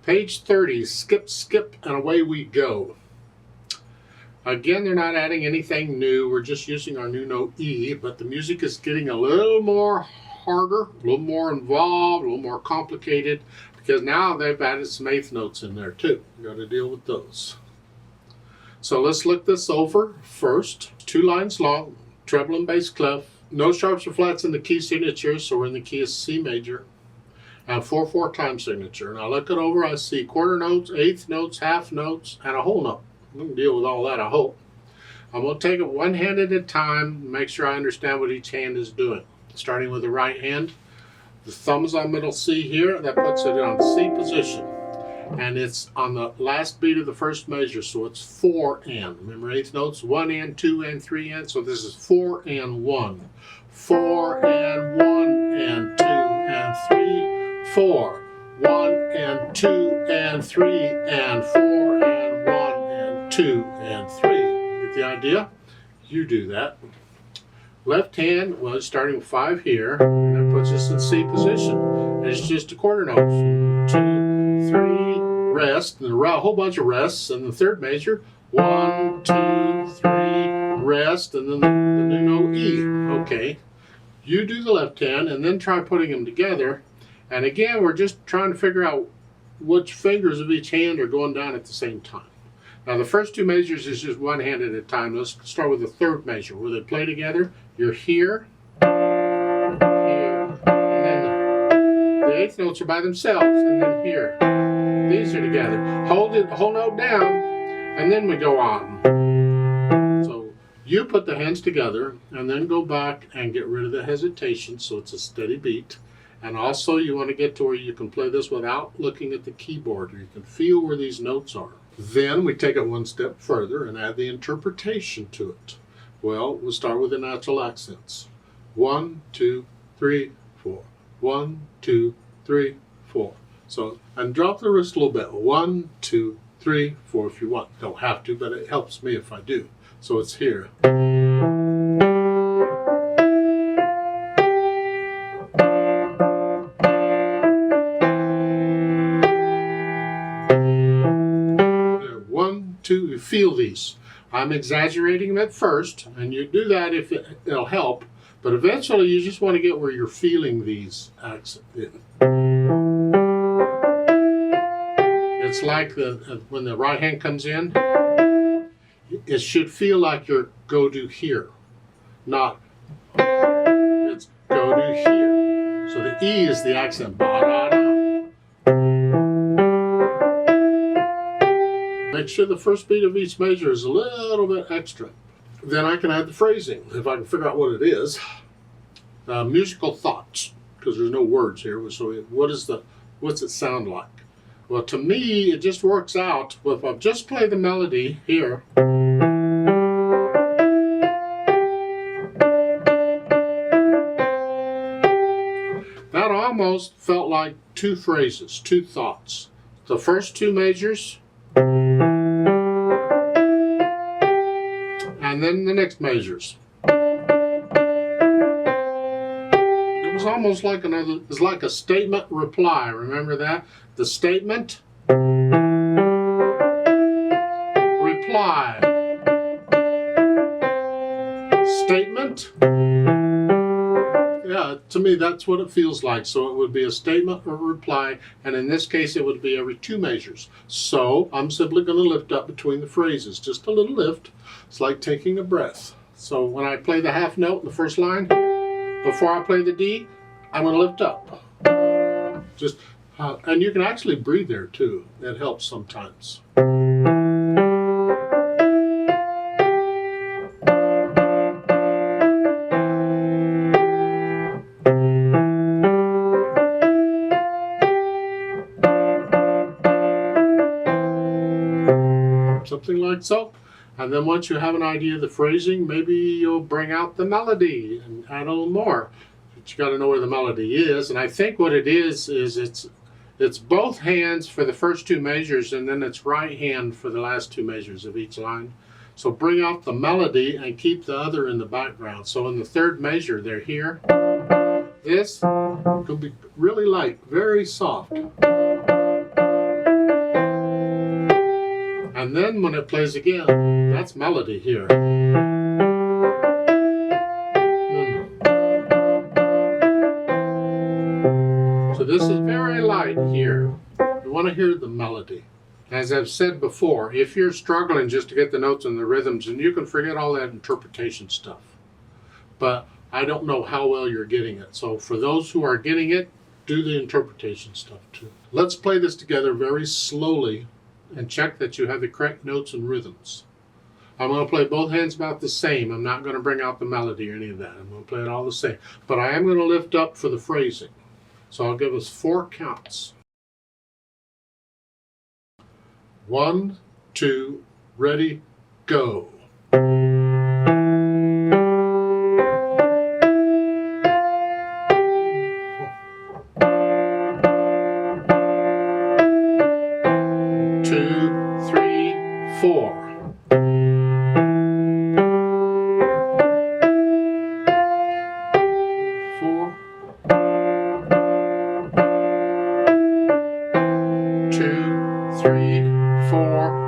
Page 30, skip, skip, and away we go. Again, they're not adding anything new. We're just using our new note E, but the music is getting a little more harder, a little more involved, a little more complicated, because now they've added some eighth notes in there too. We've got to deal with those. So let's look this over first. 2 lines long, treble and bass clef. No sharps or flats in the key signature, so we're in the key of C major. And 4/4 time signature. And I look it over, I see quarter notes, eighth notes, half notes, and a whole note. We can deal with all that, I hope. I'm going to take it one hand at a time, make sure I understand what each hand is doing. Starting with the right hand, the thumb's on middle C here, that puts it on C position. And it's on the last beat of the first measure, so it's 4 and. Remember, eighth notes, 1 and, 2 and, 3 and, so this is 4 and 1. 4 and 1 and 2 and 3, 4. 1 and 2 and 3 and 4 and 1 and 2 and 3. Get the idea? You do that. Left hand was starting with 5 here, and that puts us in C position. And it's just a quarter notes. 2, 3, rest, and a whole bunch of rests in the third measure. 1, 2, 3, rest, and then the new note E. Okay. You do the left hand, and then try putting them together. And again, we're just trying to figure out which fingers of each hand are going down at the same time. Now the first 2 measures is just one hand at a time. Let's start with the third measure where they play together. You're here, here, and then the eighth notes are by themselves, and then here. These are together. Hold it, whole note down, and then we go on. So you put the hands together, and then go back and get rid of the hesitation so it's a steady beat. And also you want to get to where you can play this without looking at the keyboard, or you can feel where these notes are. Then we take it one step further and add the interpretation to it. Well, we'll start with the natural accents. 1, 2, 3, 4. 1, 2, 3, 4. So, and drop the wrist a little bit. 1, 2, 3, 4 if you want. Don't have to, but it helps me if I do. So it's here. You feel these. I'm exaggerating them at first, and you do that if it'll help, but eventually you just want to get where you're feeling these accents in. It's like when the right hand comes in, it should feel like your go to here, not it's go to here. So the E is the accent. Ba-da-da. Make sure the first beat of each measure is a little bit extra. Then I can add the phrasing, if I can figure out what it is. Musical thoughts, because there's no words here. So what's it sound like? Well, to me, it just works out. Well, if I just play the melody here, that almost felt like 2 phrases, 2 thoughts. The first 2 measures, and then the next measures. It was almost like it's like a statement reply. Remember that? The statement, reply. Statement. Yeah, to me that's what it feels like. So it would be a statement or reply, and in this case it would be every 2 measures. So I'm simply going to lift up between the phrases, just a little lift. It's like taking a breath. So when I play the half note in the first line, before I play the D, I'm going to lift up. Just and you can actually breathe there too. That helps sometimes. Something like so. And then once you have an idea of the phrasing, maybe you'll bring out the melody and add a little more. But you got to know where the melody is. And I think what it is it's both hands for the first 2 measures, and then it's right hand for the last 2 measures of each line. So bring out the melody and keep the other in the background. So in the third measure, they're here. This could be really light, very soft. And then when it plays again, that's melody here. So this is very light here. You want to hear the melody. As I've said before, if you're struggling just to get the notes and the rhythms, and you can forget all that interpretation stuff. But I don't know how well you're getting it. So for those who are getting it, do the interpretation stuff too. Let's play this together very slowly and check that you have the correct notes and rhythms. I'm going to play both hands about the same. I'm not going to bring out the melody or any of that. I'm going to play it all the same. But I am going to lift up for the phrasing. So I'll give us 4 counts. 1, 2, ready, go. 2, 3, 4. 4. 2, 3, 4.